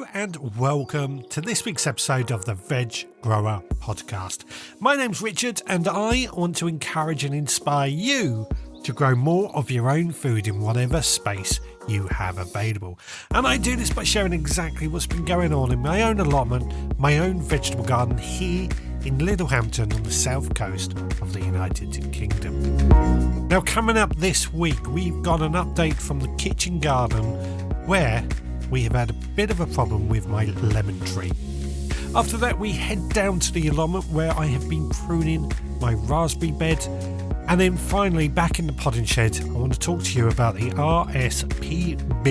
Hello and welcome to this week's episode of the Veg Grower Podcast. My name's Richard and I want to encourage and inspire you to grow more of your own food in whatever space you have available. And I do this by sharing exactly what's been going on in my own allotment, my own vegetable garden here in Littlehampton on the south coast of the United Kingdom. Now, coming up this week, we've got an update from the kitchen garden where we have had a bit of a problem with my lemon tree. After that, we head down to the allotment where I have been pruning my raspberry bed. And then finally, back in the podding shed, I want to talk to you about the RSPB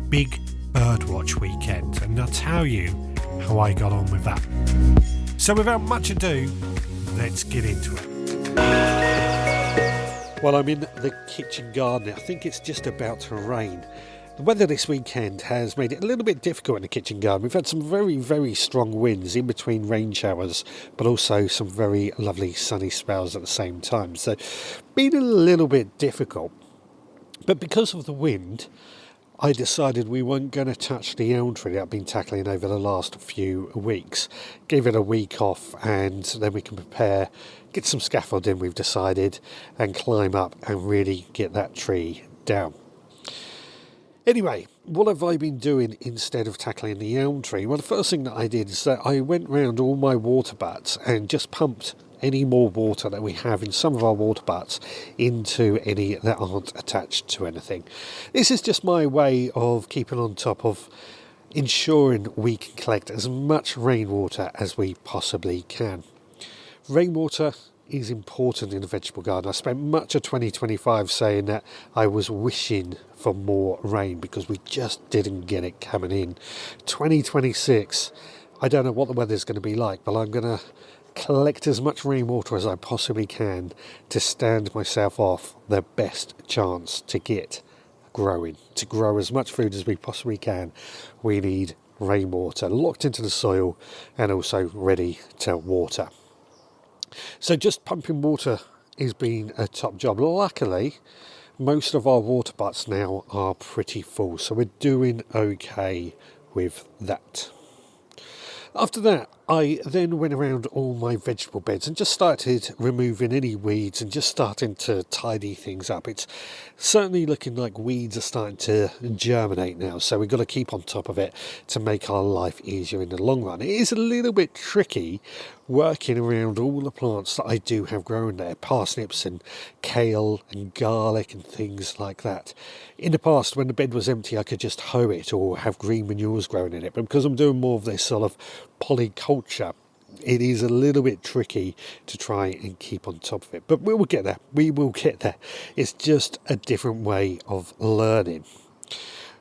Big Birdwatch weekend. And I'll tell you how I got on with that. So without much ado, let's get into it. Well, I'm in the kitchen garden. I think it's just about to rain. The weather this weekend has made it a little bit difficult in the kitchen garden. We've had some very, very strong winds in between rain showers, but also some very lovely sunny spells at the same time. So, been a little bit difficult. But because of the wind, I decided we weren't going to touch the elm tree that I've been tackling over the last few weeks. Give it a week off and then we can prepare, get some scaffolding, we've decided, and climb up and really get that tree down. Anyway, what have I been doing instead of tackling the elm tree? Well, the first thing that I did is that I went round all my water butts and just pumped any more water that we have in some of our water butts into any that aren't attached to anything. This is just my way of keeping on top of ensuring we can collect as much rainwater as we possibly can. Rainwater is important in the vegetable garden. I spent much of 2025 saying that I was wishing for more rain because we just didn't get it coming in. 2026, I don't know what the weather's going to be like, but I'm going to collect as much rainwater as I possibly can to stand myself off the best chance to get growing. To grow as much food as we possibly can, we need rainwater locked into the soil and also ready to water. So just pumping water has been a top job. Luckily, most of our water butts now are pretty full, so we're doing okay with that. After that, I then went around all my vegetable beds and just started removing any weeds and just starting to tidy things up. It's certainly looking like weeds are starting to germinate now, so we've got to keep on top of it to make our life easier in the long run. It is a little bit tricky working around all the plants that I do have growing there, parsnips and kale and garlic and things like that. In the past, when the bed was empty, I could just hoe it or have green manures growing in it, but because I'm doing more of this sort of polyculture, it is a little bit tricky to try and keep on top of it, but we will get there. It's just a different way of learning.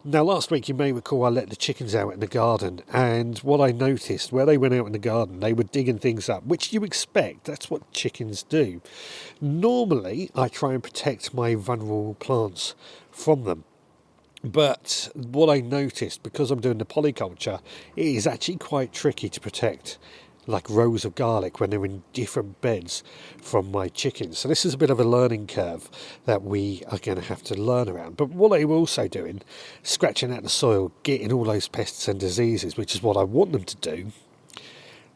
Now, last week, you may recall, I let the chickens out in the garden, and what I noticed, where they went out in the garden, they were digging things up, which you expect. That's what chickens do. Normally, I try and protect my vulnerable plants from them. But what I noticed, because I'm doing the polyculture, it is actually quite tricky to protect like rows of garlic when they're in different beds from my chickens. So this is a bit of a learning curve that we are going to have to learn around. But what they were also doing, scratching out the soil, getting all those pests and diseases, which is what I want them to do,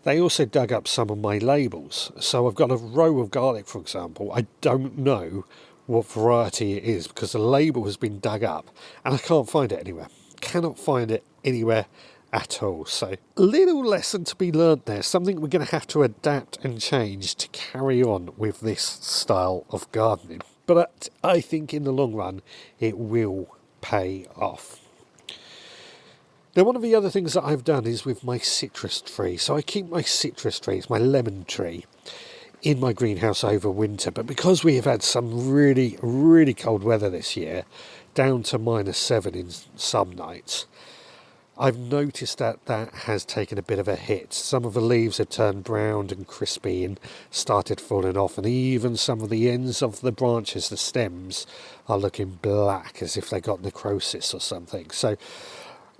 they also dug up some of my labels. So I've got a row of garlic, for example. I don't know what variety it is because the label has been dug up and I can't find it anywhere. Cannot find it anywhere at all. So a little lesson to be learned there, something we're going to have to adapt and change to carry on with this style of gardening. But I think in the long run it will pay off. Now, one of the other things that I've done is with my citrus tree. So I keep my citrus trees, my lemon tree, in my greenhouse over winter, but because we have had some really, really cold weather this year, down to -7 in some nights, I've noticed that has taken a bit of a hit. Some of the leaves have turned brown and crispy and started falling off, and even some of the ends of the branches, the stems, are looking black as if they got necrosis or something. So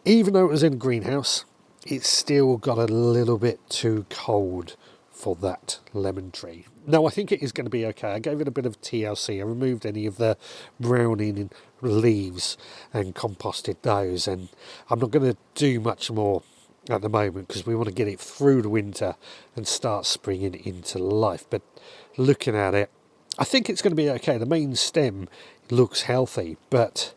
even though it was in a greenhouse, it's still got a little bit too cold for that lemon tree. Now, I think it is going to be okay. I gave it a bit of TLC. I removed any of the browning leaves and composted those, and I'm not going to do much more at the moment because we want to get it through the winter and start springing into life. But looking at it, I think it's going to be okay. The main stem looks healthy, but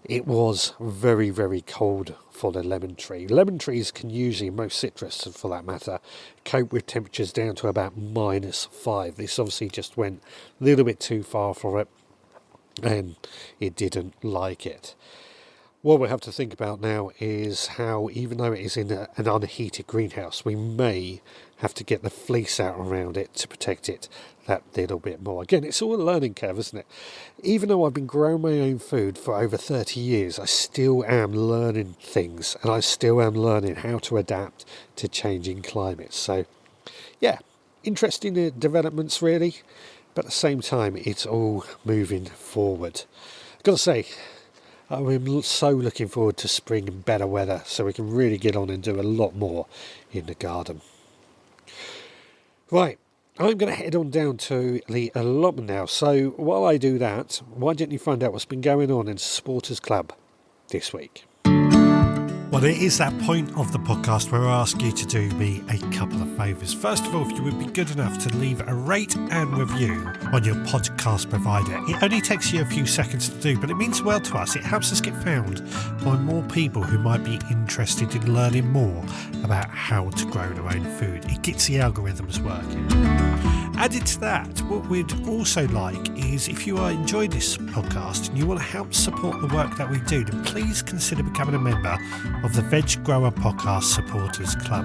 it was very, very cold for the lemon tree. Lemon trees can usually, most citrus for that matter, cope with temperatures down to about -5. This obviously just went a little bit too far for it, and it didn't like it. What we have to think about now is how, even though it is in an unheated greenhouse, we may have to get the fleece out around it to protect it that little bit more. Again, it's all a learning curve, isn't it? Even though I've been growing my own food for over 30 years, I still am learning things, and I still am learning how to adapt to changing climates. So, yeah, interesting developments really, but at the same time, it's all moving forward. I've got to say, I'm so looking forward to spring and better weather so we can really get on and do a lot more in the garden. Right, I'm going to head on down to the allotment now. So while I do that, why don't you find out what's been going on in Supporters Club this week? Well, it is that point of the podcast where I ask you to do me a couple of favours. First of all, if you would be good enough to leave a rate and review on your podcast provider. It only takes you a few seconds to do, but it means well to us. It helps us get found by more people who might be interested in learning more about how to grow their own food. It gets the algorithms working. Added to that, what we'd also like is if you are enjoying this podcast and you want to help support the work that we do, then please consider becoming a member of the Veg Grower Podcast Supporters Club.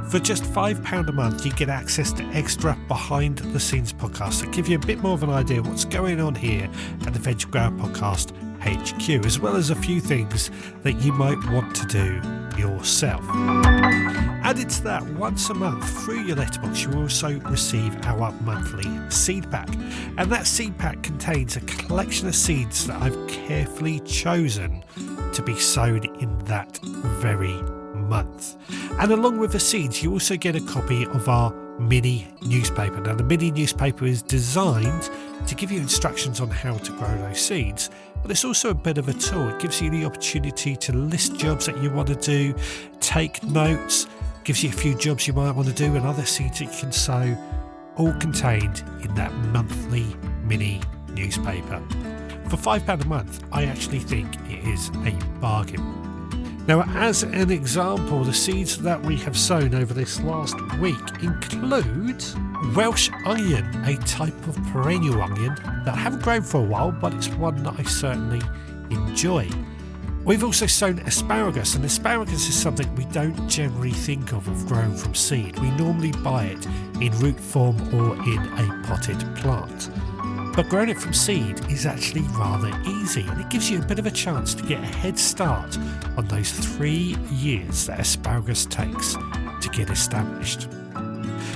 For just £5 a month, you get access to extra behind-the-scenes podcasts that give you a bit more of an idea of what's going on here at the Veg Grower Podcast HQ, as well as a few things that you might want to do yourself. Added to that, once a month through your letterbox, you also receive our monthly seed pack. And that seed pack contains a collection of seeds that I've carefully chosen to be sown in that very month. And along with the seeds, you also get a copy of our mini newspaper. Now, the mini newspaper is designed to give you instructions on how to grow those seeds, but it's also a bit of a tool. It gives you the opportunity to list jobs that you want to do, take notes, gives you a few jobs you might want to do and other seeds that you can sow, all contained in that monthly mini newspaper. For £5 a month, I actually think it is a bargain. Now, as an example, the seeds that we have sown over this last week include Welsh onion, a type of perennial onion that I haven't grown for a while, but it's one that I certainly enjoy. We've also sown asparagus, and asparagus is something we don't generally think of growing from seed. We normally buy it in root form or in a potted plant. But growing it from seed is actually rather easy, and it gives you a bit of a chance to get a head start on those 3 years that asparagus takes to get established.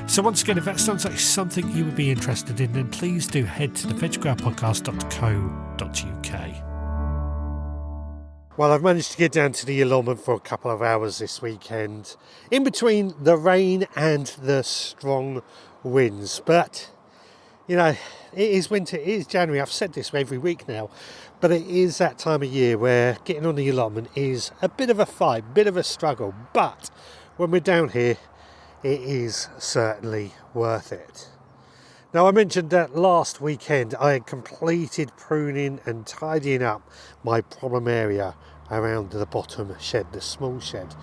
So once again, if that sounds like something you would be interested in, then please do head to the veggrowerpodcast.co.uk. Well, I've managed to get down to the allotment for a couple of hours this weekend, in between the rain and the strong winds. But, you know, it is winter, it is January. I've said this every week now, but it is that time of year where getting on the allotment is a bit of a fight, bit of a struggle. But when we're down here, it is certainly worth it. Now, I mentioned that last weekend I had completed pruning and tidying up my problem area around the bottom shed, the small shed,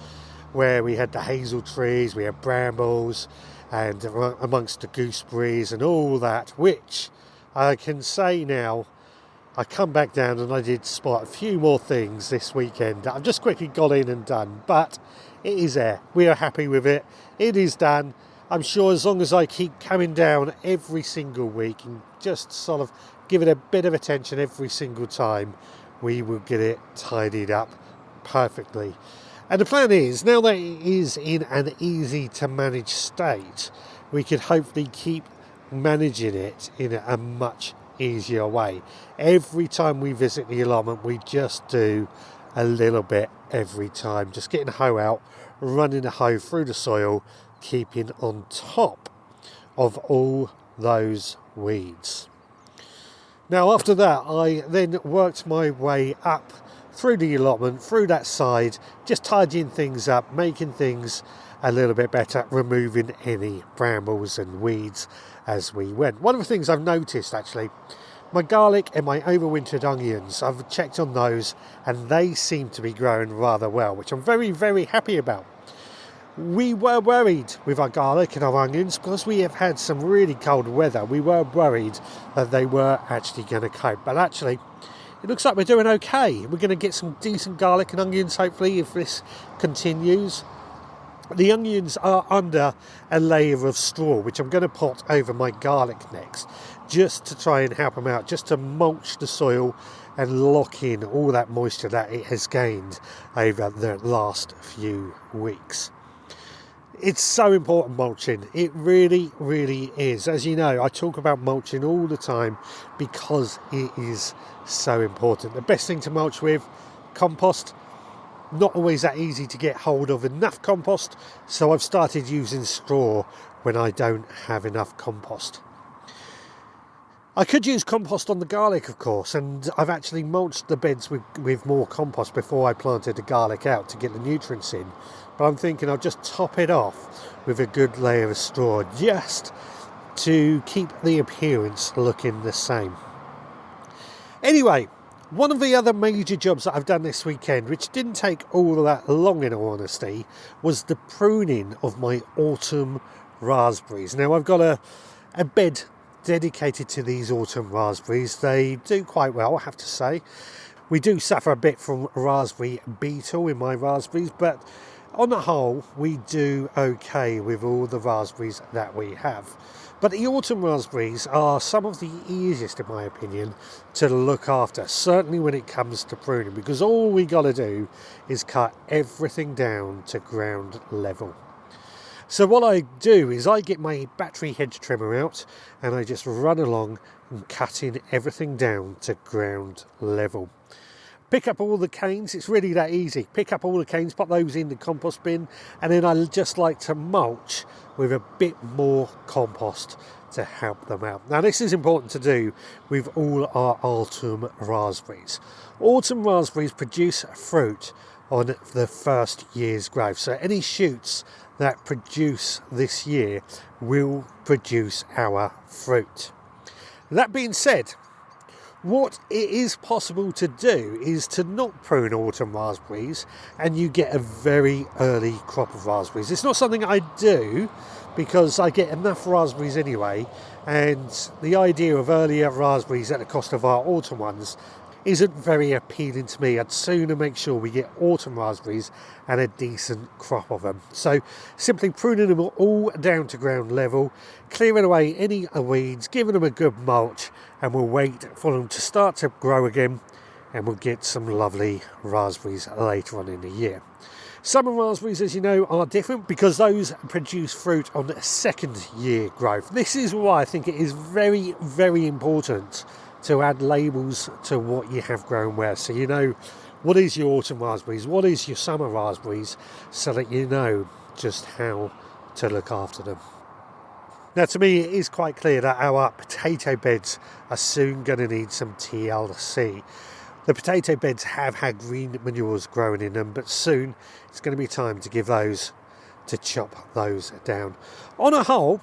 where we had the hazel trees, we had brambles, and amongst the gooseberries and all that, which I can say now, I come back down and I did spot a few more things this weekend that I've just quickly got in and done, but it is there. We are happy with it. It is done. I'm sure as long as I keep coming down every single week and just sort of give it a bit of attention every single time, we will get it tidied up perfectly. And the plan is, now that it is in an easy to manage state, we could hopefully keep managing it in a much easier way. Every time we visit the allotment, we just do a little bit every time. Just getting the hoe out, running the hoe through the soil, keeping on top of all those weeds. Now after that, I then worked my way up through the allotment, through that side, just tidying things up, making things a little bit better, removing any brambles and weeds as we went. One of the things I've noticed actually, my garlic and my overwintered onions, I've checked on those and they seem to be growing rather well, which I'm very, very happy about. We were worried with our garlic and our onions because we have had some really cold weather. We were worried that they were actually going to cope, but actually it looks like we're doing okay. We're going to get some decent garlic and onions hopefully if this continues. The onions are under a layer of straw, which I'm going to put over my garlic next, just to try and help them out, just to mulch the soil and lock in all that moisture that it has gained over the last few weeks. It's so important, mulching. It really, really is. As you know, I talk about mulching all the time because it is so important. The best thing to mulch with, compost. Not always that easy to get hold of enough compost, so I've started using straw when I don't have enough compost. I could use compost on the garlic, of course, and I've actually mulched the beds with more compost before I planted the garlic out to get the nutrients in. But I'm thinking I'll just top it off with a good layer of straw just to keep the appearance looking the same. Anyway, one of the other major jobs that I've done this weekend, which didn't take all that long in all honesty, was the pruning of my autumn raspberries. Now I've got a bed dedicated to these autumn raspberries. They do quite well, I have to say. We do suffer a bit from raspberry beetle in my raspberries, but on the whole, we do okay with all the raspberries that we have. But the autumn raspberries are some of the easiest, in my opinion, to look after, certainly when it comes to pruning, because all we got to do is cut everything down to ground level. So what I do is I get my battery hedge trimmer out and I just run along and cutting everything down to ground level. Pick up all the canes, it's really that easy. Pick up all the canes, put those in the compost bin, and then I just like to mulch with a bit more compost to help them out. Now this is important to do with all our autumn raspberries. Autumn raspberries produce fruit on the first year's growth. So any shoots that produce this year will produce our fruit. That being said, what it is possible to do is to not prune autumn raspberries and you get a very early crop of raspberries. It's not something I do because I get enough raspberries anyway, and the idea of earlier raspberries at the cost of our autumn ones isn't very appealing to me. I'd sooner make sure we get autumn raspberries and a decent crop of them. So simply pruning them all down to ground level, clearing away any weeds, giving them a good mulch, and we'll wait for them to start to grow again, and we'll get some lovely raspberries later on in the year. Summer raspberries, as you know, are different because those produce fruit on the second year growth. This is why I think it is very, very important to add labels to what you have grown where, so you know what is your autumn raspberries, what is your summer raspberries, so that you know just how to look after them. Now to me it is quite clear that our potato beds are soon going to need some TLC. The potato beds have had green manures growing in them, but soon it's going to be time to chop those down. On a whole,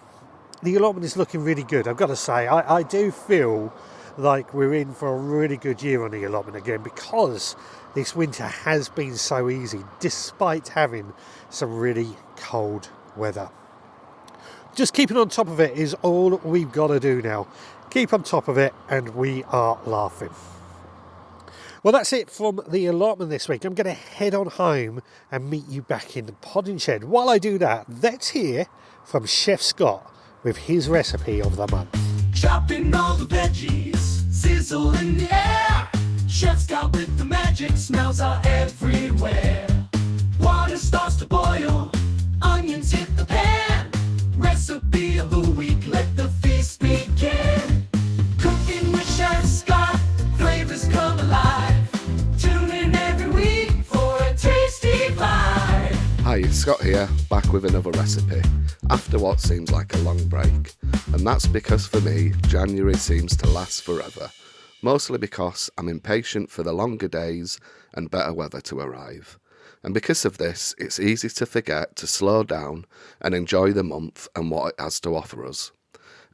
the allotment is looking really good. I've got to say, I do feel like we're in for a really good year on the allotment again, because this winter has been so easy despite having some really cold weather. Just keeping on top of it is all we've got to do now. Keep on top of it and we are laughing. Well, that's it from the allotment this week. I'm going to head on home and meet you back in the podding shed. While I do that, let's hear from Chef Scott with his recipe of the month. Chopping all the veggies, sizzle in the air. Chef Scott with the magic, smells are everywhere. Water starts to boil, onions hit the pan. Recipe of the week, let the feast begin. Cooking with Chef Scott, flavors come alive. Tune in every week for a tasty bite. Hi, it's Scott here, back with another recipe, after what seems like a long break. And that's because for me, January seems to last forever. Mostly because I'm impatient for the longer days and better weather to arrive. And because of this, it's easy to forget to slow down and enjoy the month and what it has to offer us.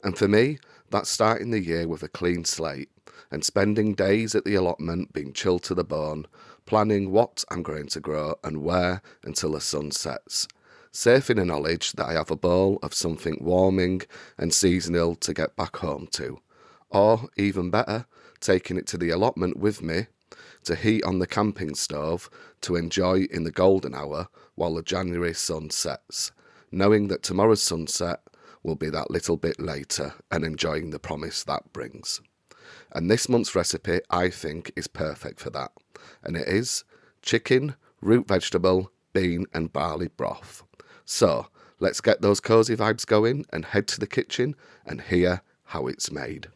And for me, that's starting the year with a clean slate and spending days at the allotment being chilled to the bone, planning what I'm going to grow and where until the sun sets. Safe in the knowledge that I have a bowl of something warming and seasonal to get back home to. Or, even better, taking it to the allotment with me to heat on the camping stove to enjoy in the golden hour while the January sun sets, knowing that tomorrow's sunset will be that little bit later and enjoying the promise that brings. And this month's recipe, I think, is perfect for that. And it is chicken, root vegetable, bean and barley broth. So, let's get those cosy vibes going and head to the kitchen and hear how it's made.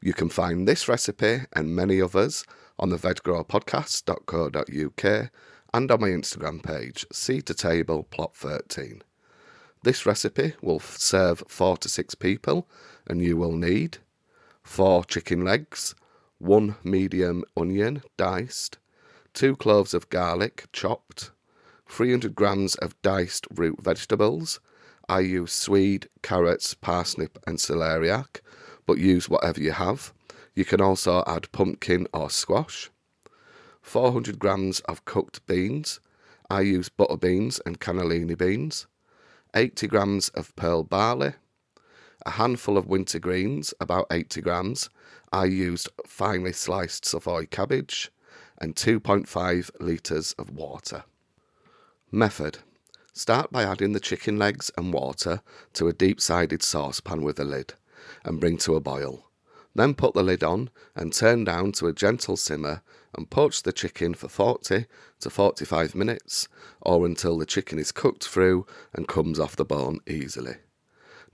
You can find this recipe and many others on the veggrowerpodcast.co.uk and on my Instagram page, Seed to Table Plot 13. This recipe will serve 4 to 6 people and you will need 4 chicken legs, 1 medium onion diced, 2 cloves of garlic chopped, 300 grams of diced root vegetables. I use swede, carrots, parsnip and celeriac, but use whatever you have. You can also add pumpkin or squash. 400 grams of cooked beans. I use butter beans and cannellini beans. 80 grams of pearl barley. A handful of winter greens, about 80 grams. I used finely sliced Savoy cabbage. And 2.5 litres of water. Method. Start by adding the chicken legs and water to a deep-sided saucepan with a lid and bring to a boil. Then put the lid on and turn down to a gentle simmer and poach the chicken for 40 to 45 minutes or until the chicken is cooked through and comes off the bone easily.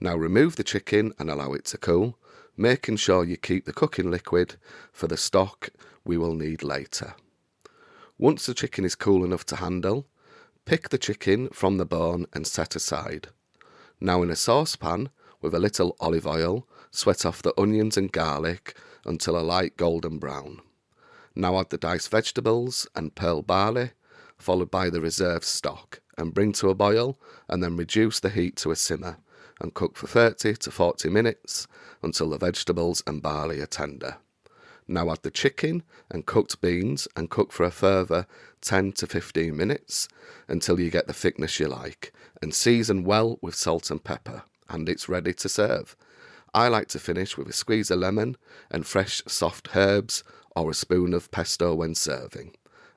Now remove the chicken and allow it to cool, making sure you keep the cooking liquid for the stock we will need later. Once the chicken is cool enough to handle, pick the chicken from the bone and set aside. Now in a saucepan with a little olive oil, sweat off the onions and garlic until a light golden brown. Now add the diced vegetables and pearl barley, followed by the reserved stock, and bring to a boil and then reduce the heat to a simmer and cook for 30 to 40 minutes until the vegetables and barley are tender. Now add the chicken and cooked beans and cook for a further 10 to 15 minutes until you get the thickness you like and season well with salt and pepper and it's ready to serve. I like to finish with a squeeze of lemon and fresh soft herbs or a spoon of pesto when serving.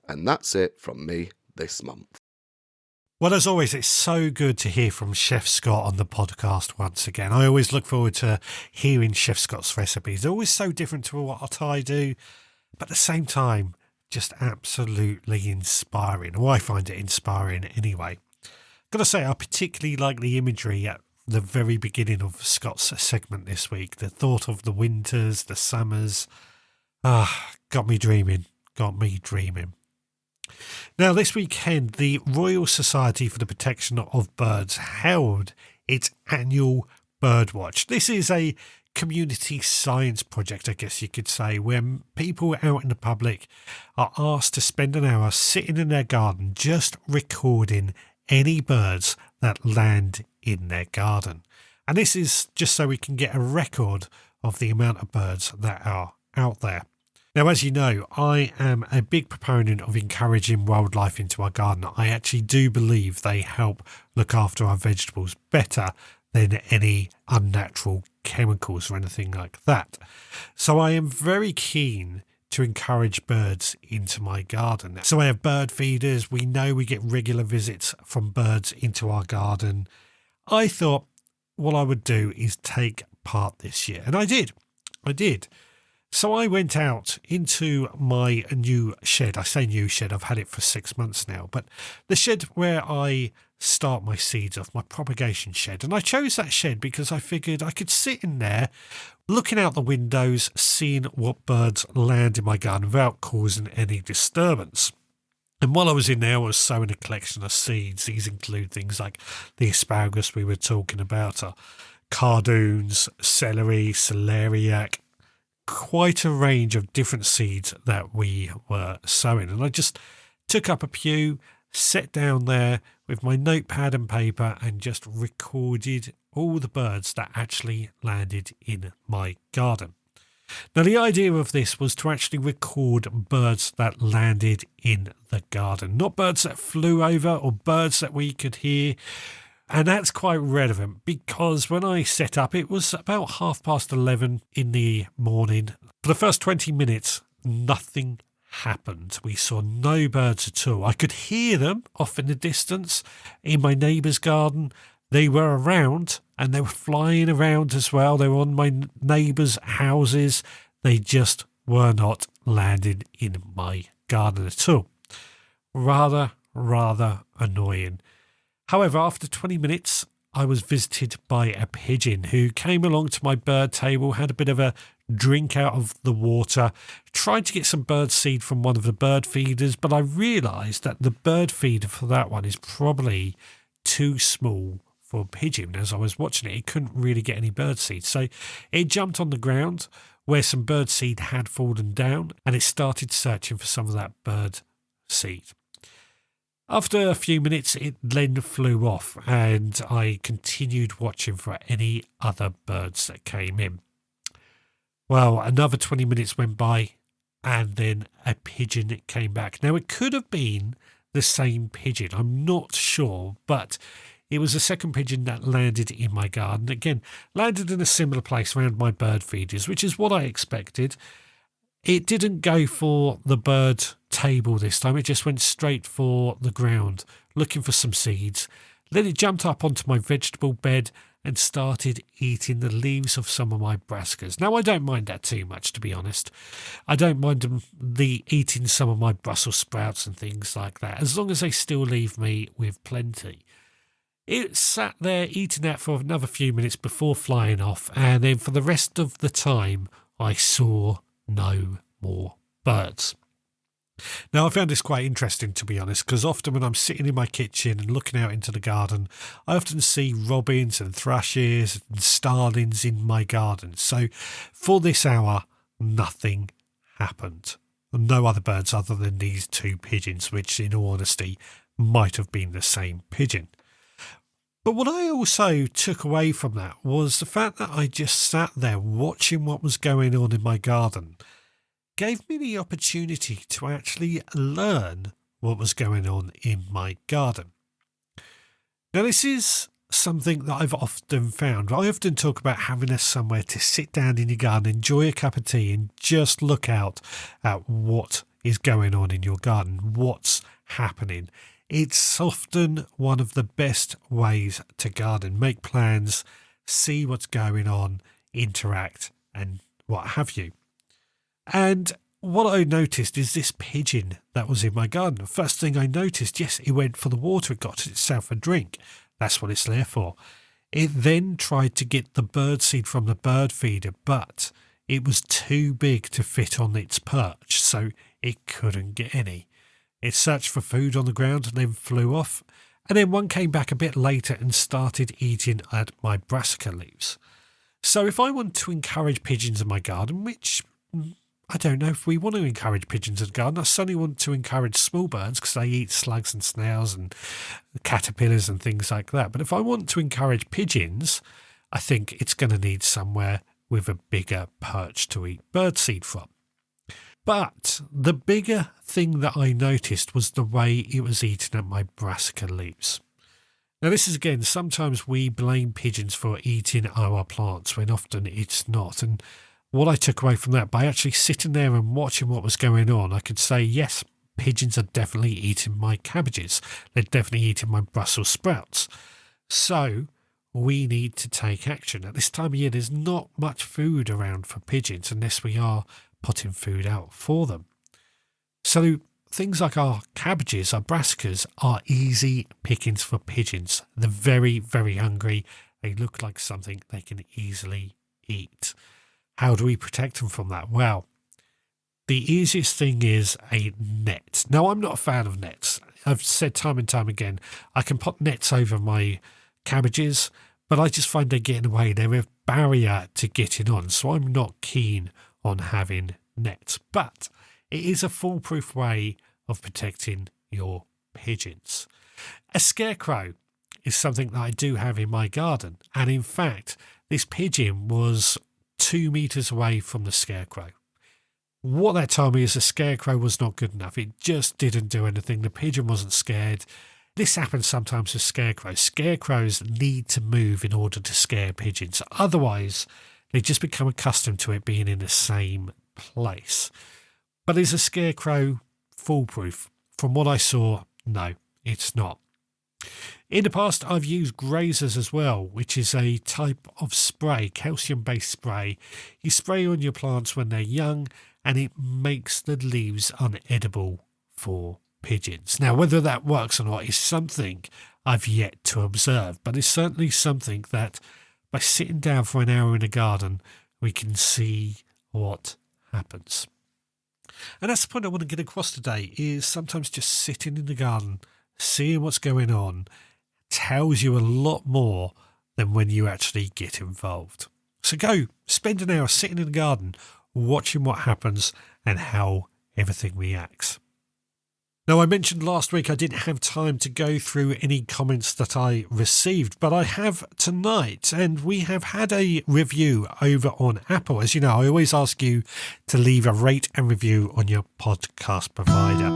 And that's it from me this month. Well, as always, it's so good to hear from Chef Scott on the podcast once again. I always look forward to hearing Chef Scott's recipes. They're always so different to what I do, but at the same time, just absolutely inspiring. Well, I find it inspiring anyway. Got to say, I particularly like the imagery at the very beginning of Scott's segment this week. The thought of the winters, the summers, got me dreaming. Now, this weekend, the Royal Society for the Protection of Birds held its annual Birdwatch. This is a community science project, I guess you could say, where people out in the public are asked to spend an hour sitting in their garden just recording any birds that land in their garden. And this is just so we can get a record of the amount of birds that are out there. Now, as you know, I am a big proponent of encouraging wildlife into our garden. I actually do believe they help look after our vegetables better than any unnatural chemicals or anything like that. So I am very keen to encourage birds into my garden. So I have bird feeders. We know we get regular visits from birds into our garden. I thought what I would do is take part this year. And I did. So I went out into my new shed. I say new shed, I've had it for 6 months now, but the shed where I start my seeds off, my propagation shed. And I chose that shed because I figured I could sit in there looking out the windows, seeing what birds land in my garden without causing any disturbance. And while I was in there, I was sowing a collection of seeds. These include things like the asparagus we were talking about, cardoons, celery, celeriac, quite a range of different seeds that we were sowing. And I just took up a pew, sat down there with my notepad and paper and just recorded all the birds that actually landed in my garden. Now, the idea of this was to actually record birds that landed in the garden, not birds that flew over or birds that we could hear. And that's quite relevant because when I set up, it was about 11:30 in the morning. For the first 20 minutes, nothing happened. We saw no birds at all. I could hear them off in the distance in my neighbour's garden. They were around and they were flying around as well. They were on my neighbours' houses. They just were not landed in my garden at all. Rather annoying. However, after 20 minutes, I was visited by a pigeon who came along to my bird table, had a bit of a drink out of the water, tried to get some bird seed from one of the bird feeders, but I realised that the bird feeder for that one is probably too small for a pigeon. As I was watching it, it couldn't really get any bird seed. So it jumped on the ground where some bird seed had fallen down and it started searching for some of that bird seed. After a few minutes, it then flew off and I continued watching for any other birds that came in. Well, another 20 minutes went by and then a pigeon came back. Now, it could have been the same pigeon. I'm not sure, but it was a second pigeon that landed in my garden. Again, landed in a similar place around my bird feeders, which is what I expected. It didn't go for the bird table this time. It just went straight for the ground, looking for some seeds. Then it jumped up onto my vegetable bed and started eating the leaves of some of my brassicas. Now, I don't mind that too much, to be honest. I don't mind them eating some of my Brussels sprouts and things like that, as long as they still leave me with plenty. It sat there eating that for another few minutes before flying off, and then for the rest of the time, I saw no more birds. Now, I found this quite interesting, to be honest, because often when I'm sitting in my kitchen and looking out into the garden, I often see robins and thrushes and starlings in my garden. So for this hour, nothing happened. No other birds other than these two pigeons, which in all honesty might have been the same pigeon. But what I also took away from that was the fact that I just sat there watching what was going on in my garden. Gave me the opportunity to actually learn what was going on in my garden. Now, this is something that I've often found. I often talk about having somewhere to sit down in your garden, enjoy a cup of tea and just look out at what is going on in your garden, what's happening. It's often one of the best ways to garden, make plans, see what's going on, interact and what have you. And what I noticed is this pigeon that was in my garden. The first thing I noticed, yes, it went for the water. It got itself a drink. That's what it's there for. It then tried to get the bird seed from the bird feeder, but it was too big to fit on its perch, so it couldn't get any. It searched for food on the ground and then flew off. And then one came back a bit later and started eating at my brassica leaves. So if I want to encourage pigeons in my garden, which I don't know if we want to encourage pigeons in the garden. I certainly want to encourage small birds because they eat slugs and snails and caterpillars and things like that. But if I want to encourage pigeons, I think it's going to need somewhere with a bigger perch to eat birdseed from. But the bigger thing that I noticed was the way it was eating at my brassica leaves. Now, this is again, sometimes we blame pigeons for eating our plants when often it's not. And what I took away from that, by actually sitting there and watching what was going on, I could say, yes, pigeons are definitely eating my cabbages. They're definitely eating my Brussels sprouts. So we need to take action. At this time of year, there's not much food around for pigeons unless we are putting food out for them. So things like our cabbages, our brassicas, are easy pickings for pigeons. They're very, very hungry. They look like something they can easily eat. How do we protect them from that? Well, the easiest thing is a net. Now, I'm not a fan of nets. I've said time and time again, I can put nets over my cabbages, but I just find they get in the way. They're a barrier to getting on, so I'm not keen on having nets. But it is a foolproof way of protecting your pigeons. A scarecrow is something that I do have in my garden, and in fact, this pigeon was 2 meters away from the scarecrow. What that told me is the scarecrow was not good enough. It just didn't do anything. The pigeon wasn't scared. This happens sometimes with scarecrows. Scarecrows need to move in order to scare pigeons. Otherwise, they just become accustomed to it being in the same place. But is a scarecrow foolproof? From what I saw, no, it's not. In the past, I've used grazers as well, which is a type of spray, calcium-based spray. You spray on your plants when they're young, and it makes the leaves unedible for pigeons. Now, whether that works or not is something I've yet to observe, but it's certainly something that by sitting down for an hour in a garden, we can see what happens. And that's the point I want to get across today, is sometimes just sitting in the garden, seeing what's going on, tells you a lot more than when you actually get involved. So go, spend an hour sitting in the garden, watching what happens and how everything reacts. Now, I mentioned last week I didn't have time to go through any comments that I received, but I have tonight, and we have had a review over on Apple. As you know, I always ask you to leave a rate and review on your podcast provider.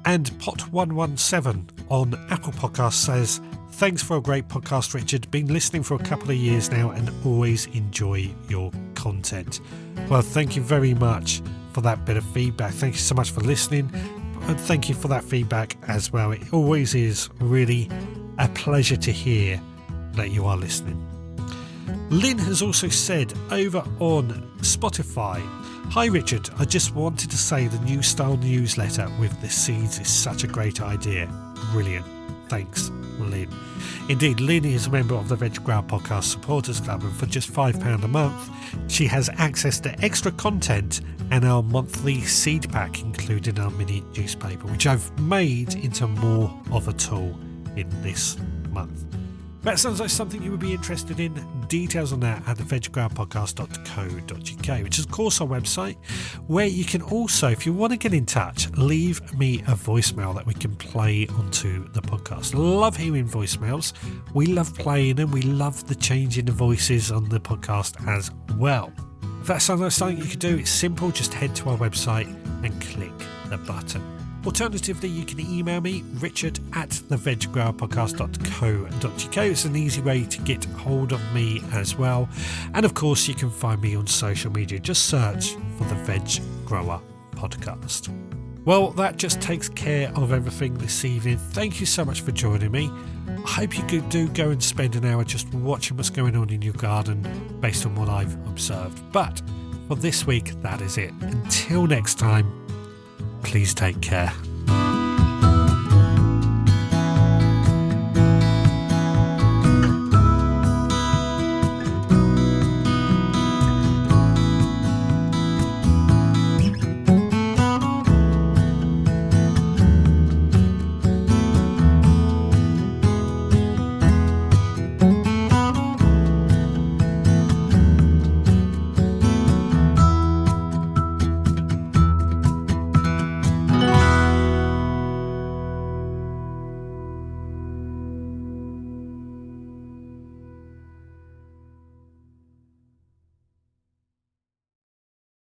And Pot117 on Apple Podcasts says, "Thanks for a great podcast, Richard. Been listening for a couple of years now and always enjoy your content." Well, thank you very much for that bit of feedback. Thank you so much for listening. And thank you for that feedback as well. It always is really a pleasure to hear that you are listening. Lynn has also said over on Spotify, "Hi Richard, I just wanted to say the new style newsletter with the seeds is such a great idea. Brilliant. Thanks, Lynn." Indeed, Lynn is a member of the Veg Grower Podcast Supporters Club, and for just £5 a month, she has access to extra content and our monthly seed pack, including our mini newspaper, which I've made into more of a tool in this month. That sounds like something you would be interested in. Details on that at the veggrowerpodcast.co.uk, which is of course our website, where you can also, if you want to get in touch, leave me a voicemail that we can play onto the podcast. Love hearing voicemails. We love playing them. We love the change in the voices on the podcast as well. If that sounds like something you can do, it's simple. Just head to our website and click the button. Alternatively, you can email me, richard@theveggrowerpodcast.co.uk. It's an easy way to get hold of me as well. And of course, you can find me on social media. Just search for the Veg Grower Podcast. Well, that just takes care of everything this evening. Thank you so much for joining me. I hope you do go and spend an hour just watching what's going on in your garden based on what I've observed. But for this week, that is it. Until next time, please take care.